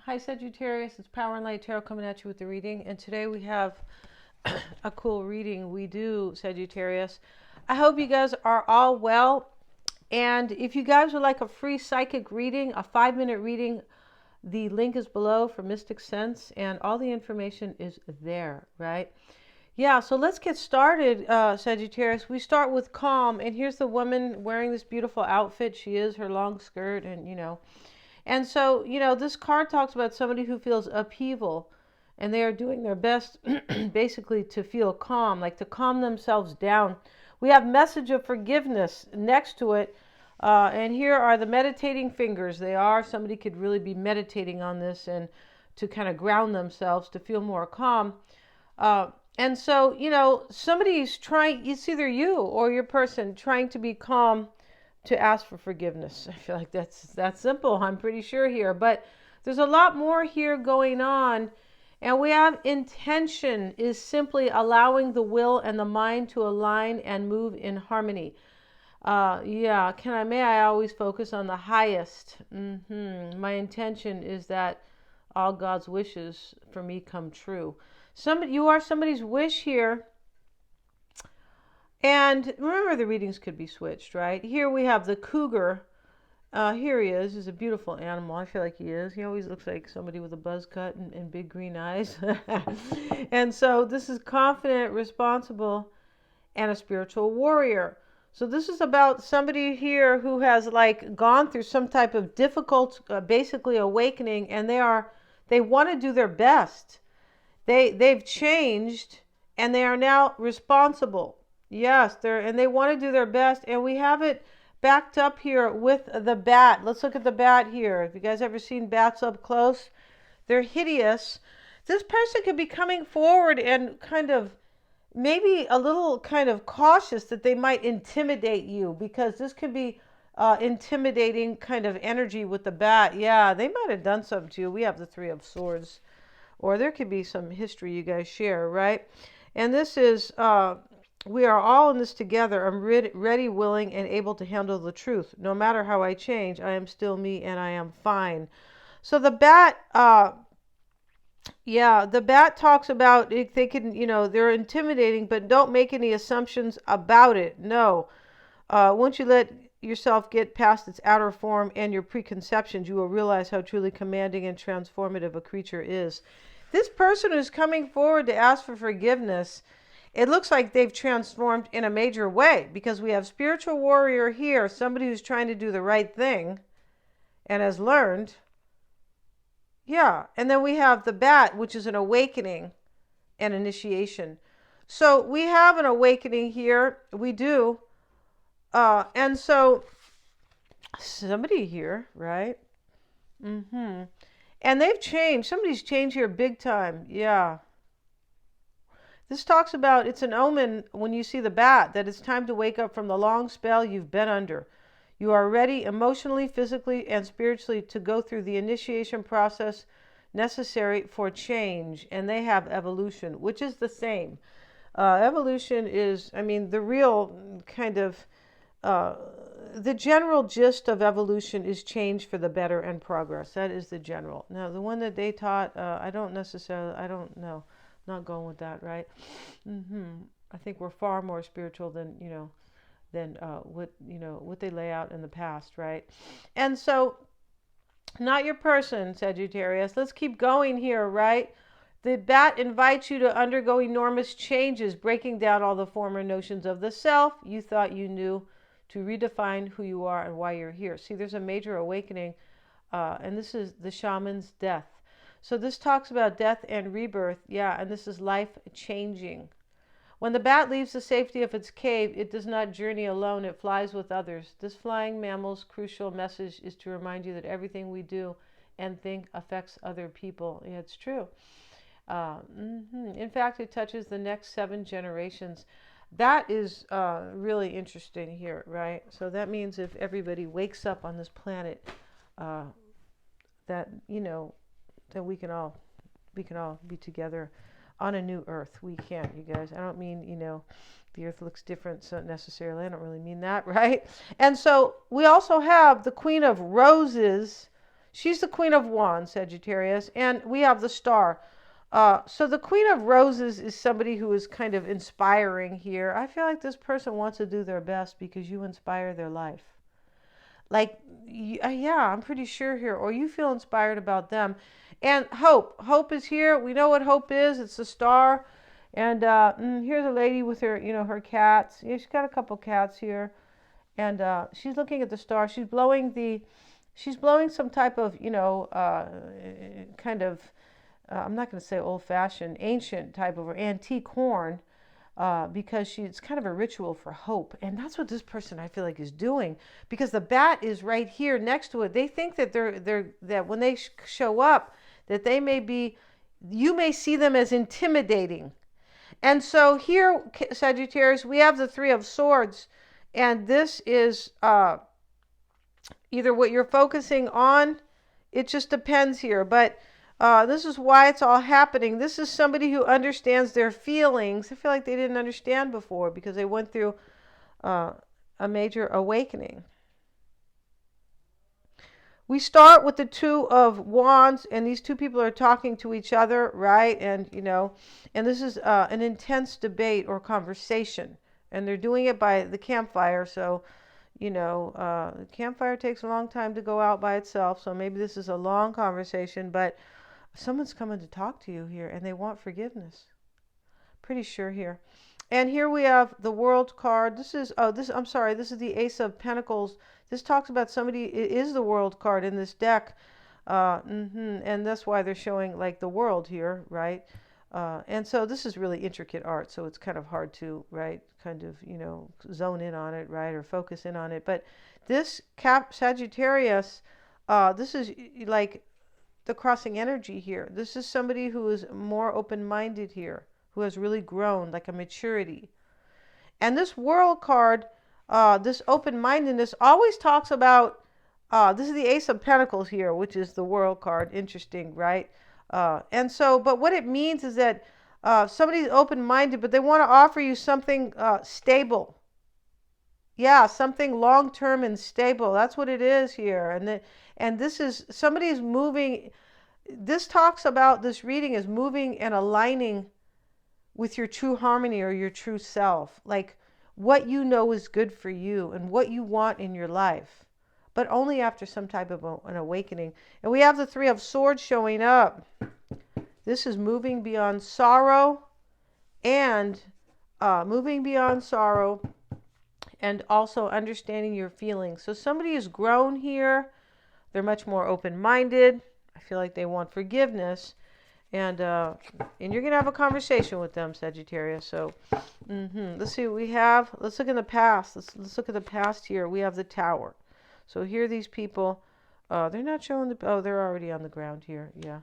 Hi Sagittarius, it's Power and Light Tarot coming at you with the reading, and today we have a cool reading we do, Sagittarius. I hope you guys are all well, and if you guys would like a free psychic reading, a 5-minute reading, the link is below for Mystic Sense, and all the information is there, right? Yeah, so let's get started, Sagittarius. We start with calm, and here's the woman wearing this beautiful outfit. She is her long skirt, and and so, this card talks about somebody who feels upheaval and they are doing their best basically to feel calm, like to calm themselves down. We have message of forgiveness next to it. And here are the meditating fingers. Somebody could really be meditating on this and to kind of ground themselves to feel more calm. And so, somebody's trying, it's either you or your person trying to be calm to ask for forgiveness. I feel like that's that simple, I'm pretty sure here, but there's a lot more here going on. And we have intention is simply allowing the will and the mind to align and move in harmony. May I always focus on the highest. My intention is that all God's wishes for me come true. You are somebody's wish here. And remember, the readings could be switched, right? Here we have the cougar. Here he is. He's a beautiful animal. I feel like he is. He always looks like somebody with a buzz cut and big green eyes. And so this is confident, responsible, and a spiritual warrior. So this is about somebody here who has like gone through some type of difficult, basically awakening, and they want to do their best. They've changed, and they are now responsible. Yes, they want to do their best, and we have it backed up here with the bat. Let's look at the bat here. Have you guys ever seen bats up close? They're hideous. This person could be coming forward and kind of maybe a little kind of cautious that they might intimidate you, because this could be intimidating kind of energy with the bat. Yeah, they might have done something to you. We have the Three of Swords, or there could be some history you guys share, right? And this is we are all in this together. I'm ready, willing, and able to handle the truth. No matter how I change, I am still me and I am fine. So the bat, the bat talks about they can, they're intimidating, but don't make any assumptions about it. No. Once you let yourself get past its outer form and your preconceptions, you will realize how truly commanding and transformative a creature is. This person who's coming forward to ask for forgiveness, it looks like they've transformed in a major way, because we have spiritual warrior here, somebody who's trying to do the right thing and has learned. Yeah, and then we have the bat, which is an awakening and initiation. So we have an awakening here. We do. And so somebody here, right? And they've changed. Somebody's changed here big time. Yeah. This talks about, it's an omen when you see the bat, that it's time to wake up from the long spell you've been under. You are ready emotionally, physically, and spiritually to go through the initiation process necessary for change. And they have evolution, which is the same. Evolution is, the real kind of, the general gist of evolution is change for the better and progress. That is the general. Now, the one that they taught, I don't know. Not going with that, right? I think we're far more spiritual than what they lay out in the past, right? And so, not your person, Sagittarius. Let's keep going here, right? The bat invites you to undergo enormous changes, breaking down all the former notions of the self you thought you knew, to redefine who you are and why you're here. See, there's a major awakening, and this is the shaman's death. So this talks about death and rebirth, and this is life changing. When the bat leaves the safety of its cave, it does not journey alone, it flies with others. This flying mammal's crucial message is to remind you that everything we do and think affects other people. Yeah, it's true. In fact, it touches the next 7 generations. That is really interesting here, right? So that means if everybody wakes up on this planet, that we can all be together on a new earth. We can, you guys. I don't mean, the earth looks different so necessarily. I don't really mean that, right? And so we also have the Queen of Roses. She's the Queen of Wands, Sagittarius, and we have the Star. So the Queen of Roses is somebody who is kind of inspiring here. I feel like this person wants to do their best because you inspire their life. Like, yeah, I'm pretty sure here. Or you feel inspired about them. And hope. Hope is here. We know what hope is. It's the Star. And here's a lady with her, her cats. Yeah, she's got a couple cats here. And she's looking at the Star. She's blowing some type of, kind of, I'm not going to say old-fashioned, ancient type of, or antique horn, because it's kind of a ritual for hope. And that's what this person, I feel like, is doing, because the bat is right here next to it. They think that that when they show up, that you may see them as intimidating. And so here, Sagittarius, we have the Three of Swords, and this is either what you're focusing on. It just depends here, but this is why it's all happening. This is somebody who understands their feelings. I feel like they didn't understand before because they went through a major awakening. We start with the Two of Wands, and these two people are talking to each other, right? And, and this is an intense debate or conversation, and they're doing it by the campfire. So, the campfire takes a long time to go out by itself. So maybe this is a long conversation, but someone's coming to talk to you here, and they want forgiveness. Pretty sure here. And here we have the World card. This is the Ace of Pentacles. This talks about somebody, it is the World card in this deck. And that's why they're showing like the world here, right? And so this is really intricate art, so it's kind of hard to, right, kind of, zone in on it, right, or focus in on it. But this Sagittarius, this is like the crossing energy here. This is somebody who is more open-minded here, who has really grown, like a maturity. And this World card, this open-mindedness always talks about, this is the Ace of Pentacles here, which is the World card. Interesting, right? And so, but what it means is that somebody's open-minded, but they want to offer you something stable. Yeah, something long-term and stable. That's what it is here. And this is, somebody's moving. This talks about, this reading is moving and aligning with your true harmony or your true self. Like what you know is good for you and what you want in your life. But only after some type of an awakening. And we have the Three of Swords showing up. This is moving beyond sorrow and and also understanding your feelings. So somebody has grown here. They're much more open-minded. I feel like they want forgiveness. And you're going to have a conversation with them, Sagittarius. So let's see what we have. Let's look in the past. Let's look at the past here. We have the Tower. So here these people, they're not showing they're already on the ground here. Yeah.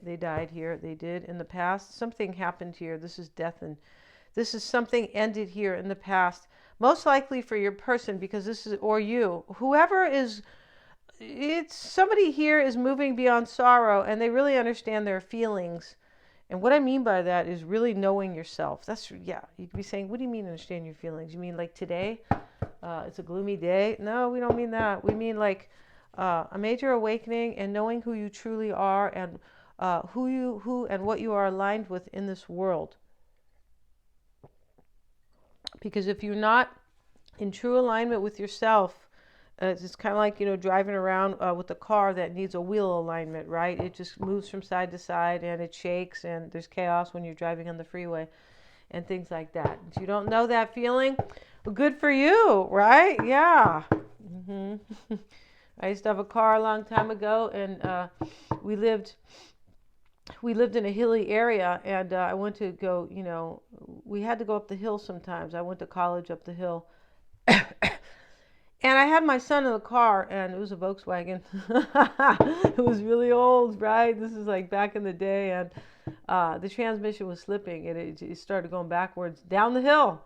They died here. They did in the past. Something happened here. This is death, and this is something ended here in the past. Most likely for your person, because this is, or you, whoever is, it's somebody here is moving beyond sorrow, and they really understand their feelings. And what I mean by that is really knowing yourself. That's, yeah, you could be saying, what do you mean understand your feelings? You mean like today? It's a gloomy day? No, we don't mean that. We mean like a major awakening and knowing who you truly are and who and what you are aligned with in this world. Because if you're not in true alignment with yourself, it's kind of like, driving around with a car that needs a wheel alignment, right? It just moves from side to side and it shakes and there's chaos when you're driving on the freeway and things like that. If you don't know that feeling, well, good for you, right? Yeah. I used to have a car a long time ago, and we lived in a hilly area, and I went to go, we had to go up the hill sometimes. I went to college up the hill. And I had my son in the car, and it was a Volkswagen. It was really old, right? This is like back in the day, and the transmission was slipping, and it started going backwards down the hill.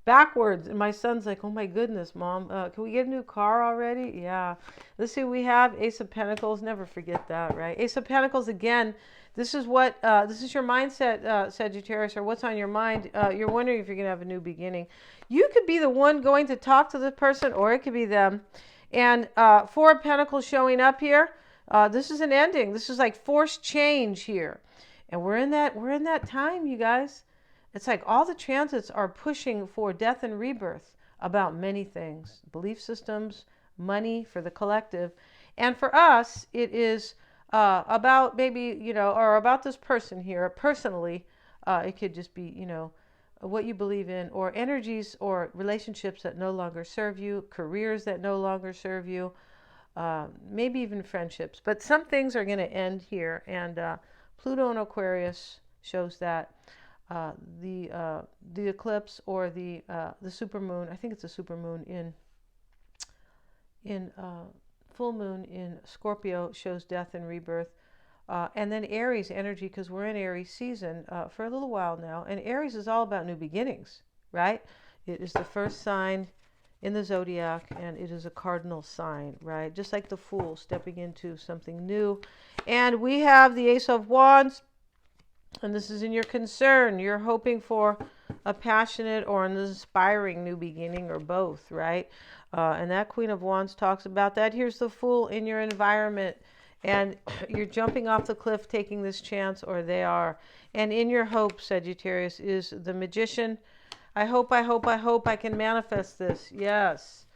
Backwards. And my son's like, oh my goodness, Mom, can we get a new car already? Yeah. Let's see, we have Ace of Pentacles. Never forget that, right? Ace of Pentacles, again, this is what, this is your mindset, Sagittarius, or what's on your mind. You're wondering if you're going to have a new beginning. You could be the one going to talk to the person, or it could be them. And Four of Pentacles showing up here. This is an ending. This is like forced change here. And we're in that time, you guys. It's like all the transits are pushing for death and rebirth about many things. Belief systems, money for the collective. And for us, it is about maybe, or about this person here personally. It could just be, what you believe in, or energies or relationships that no longer serve you, careers that no longer serve you, maybe even friendships. But some things are going to end here. And Pluto in Aquarius shows that. The eclipse or the supermoon. I think it's a supermoon in full moon in Scorpio shows death and rebirth. And then Aries energy, because we're in Aries season for a little while now. And Aries is all about new beginnings, right? It is the first sign in the zodiac, and it is a cardinal sign, right? Just like the Fool, stepping into something new. And we have the Ace of Wands. And this is in your concern. You're hoping for a passionate or an inspiring new beginning, or both, right? And that Queen of Wands talks about that. Here's the Fool in your environment. And you're jumping off the cliff taking this chance, or they are. And in your hope, Sagittarius, is the Magician. I hope I can manifest this. Yes.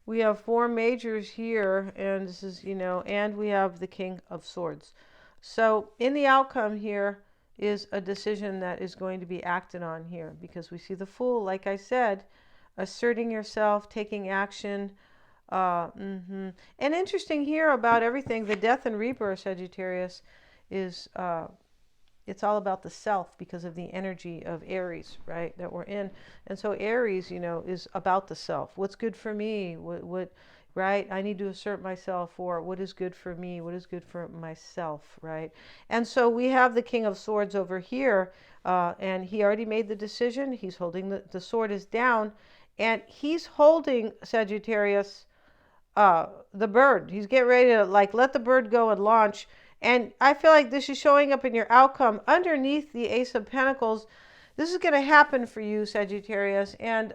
We have four majors here, and this is, and we have the King of Swords. So in the outcome here is a decision that is going to be acted on here, because we see the Fool, like I said, asserting yourself, taking action. And interesting here about everything, the death and rebirth, Sagittarius, is it's all about the self because of the energy of Aries, right, that we're in. And so Aries, is about the self. What's good for me? What, right? I need to assert myself, or what is good for me? What is good for myself, right? And so we have the King of Swords over here, and he already made the decision. He's holding the sword is down, and he's holding, Sagittarius, the bird. He's getting ready to let the bird go and launch. And I feel like this is showing up in your outcome underneath the Ace of Pentacles. This is going to happen for you, Sagittarius. And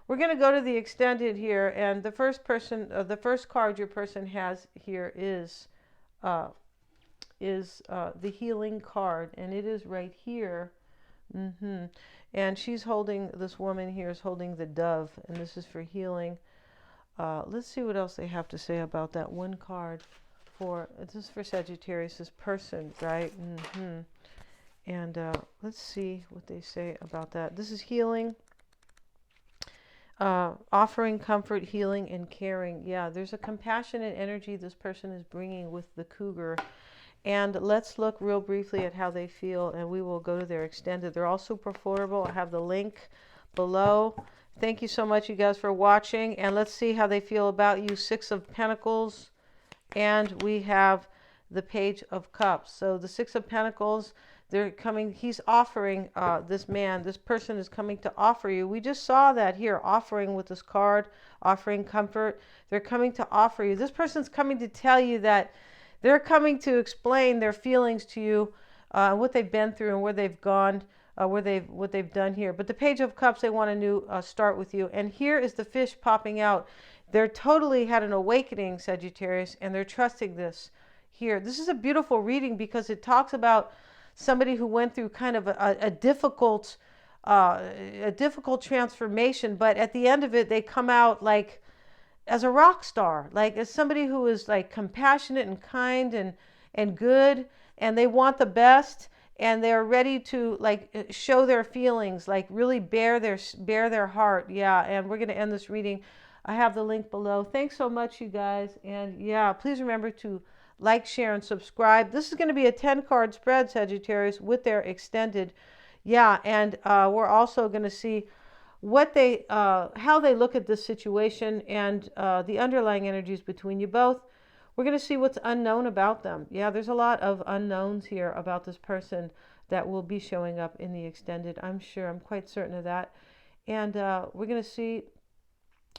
we're going to go to the extended here. And the first card your person has here is the healing card. And it is right here. And she's holding, this woman here is holding the dove. And this is for healing. Let's see what else they have to say about that one card. This is for Sagittarius, this person, right? And let's see what they say about that. This is healing, offering comfort, healing, and caring. Yeah, there's a compassionate energy this person is bringing with the cougar. And let's look real briefly at how they feel, and we will go to their extended. They're all super affordable. I have the link below. Thank you so much, you guys, for watching. And let's see how they feel about you. Six of Pentacles. And we have the Page of Cups. So the Six of Pentacles, they're coming, he's offering, this person is coming to offer you. We just saw that here, offering with this card, offering comfort. They're coming to offer you. This person's coming to tell you that they're coming to explain their feelings to you, what they've been through and where they've gone, what they've done here. But the Page of Cups, they want a new start with you. And here is the fish popping out. They're totally had an awakening, Sagittarius, and they're trusting this here. This is a beautiful reading because it talks about somebody who went through kind of a difficult transformation, but at the end of it, they come out like as a rock star, like as somebody who is like compassionate and kind and good, and they want the best, and they're ready to show their feelings, like really bare their heart. Yeah, and we're going to end this reading. I have the link below. Thanks so much, you guys. And yeah, please remember to like, share, and subscribe. This is going to be a 10-card spread, Sagittarius, with their extended. Yeah, and we're also going to see what how they look at this situation and the underlying energies between you both. We're going to see what's unknown about them. Yeah, there's a lot of unknowns here about this person that will be showing up in the extended. I'm quite certain of that. And we're going to see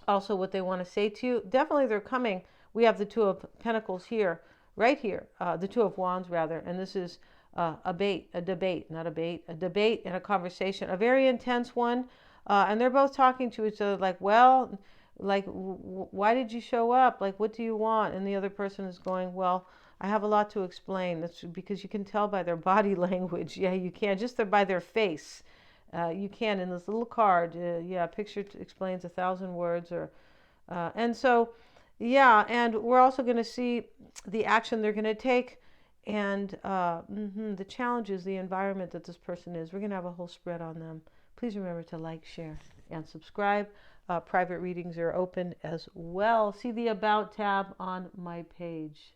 also what they want to say to you. Definitely they're coming. We have the Two of Pentacles here, right here, the Two of Wands rather, and this is a debate, not a bait, a debate and a conversation, a very intense one. And they're both talking to each other like, well, like, why did you show up? Like, what do you want? And the other person is going, well, I have a lot to explain. That's because you can tell by their body language. Yeah, you can, just by their face. You can in this little card. Yeah, picture explains 1,000 words, or and so, yeah, and we're also going to see the action they're going to take, and the challenges, the environment that this person is. We're going to have a whole spread on them. Please remember to like, share, and subscribe. Private readings are open as well. See the About tab on my page.